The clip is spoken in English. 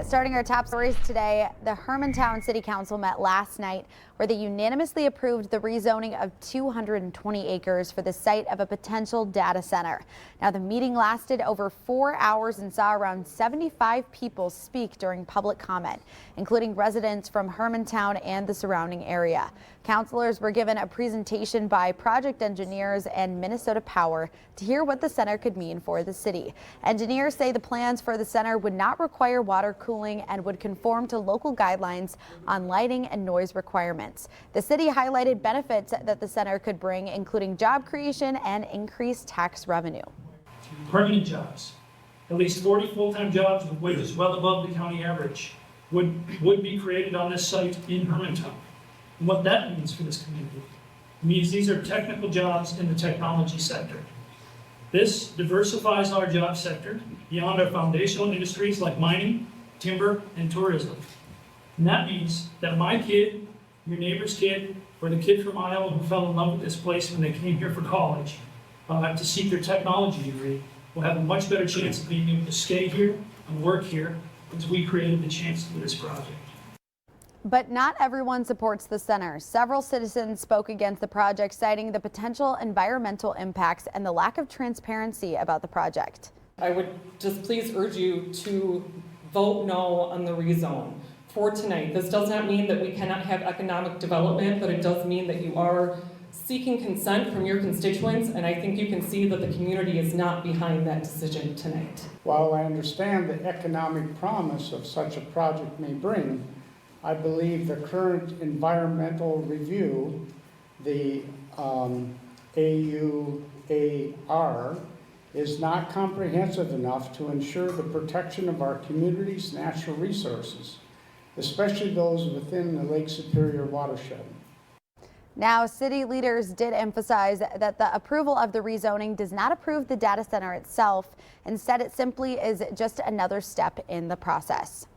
Starting our top stories today, the Hermantown City Council met last night where they unanimously approved the rezoning of 220 acres for the site of a potential data center. Now, the meeting lasted over 4 hours and saw around 75 people speak during public comment, including residents from Hermantown and the surrounding area. Councilors were given a presentation by project engineers and Minnesota Power to hear what the center could mean for the city. Engineers say the plans for the center would not require water cooling and would conform to local guidelines on lighting and noise requirements. The city highlighted benefits that the center could bring, including job creation and increased tax revenue. Permanent jobs, at least 40 full-time jobs with wages well above the county average would be created on this site in Hermantown. And what that means for this community, it means these are technical jobs in the technology sector. This diversifies our job sector beyond our foundational industries like mining, timber, and tourism. And that means that my kid, your neighbor's kid, or the kid from Iowa who fell in love with this place when they came here for college to seek their technology degree will have a much better chance of being able to stay here and work here as we created the chance for this project. But not everyone supports the center. Several citizens spoke against the project, citing the potential environmental impacts and the lack of transparency about the project. I would just please urge you to vote no on the rezone for tonight. This does not mean that we cannot have economic development, but it does mean that you are seeking consent from your constituents, and I think you can see that the community is not behind that decision tonight. While I understand the economic promise of such a project may bring, I believe the current environmental review, the AUAR, is not comprehensive enough to ensure the protection of our community's natural resources, especially those within the Lake Superior watershed. Now, city leaders did emphasize that the approval of the rezoning does not approve the data center itself. Instead, it simply is just another step in the process.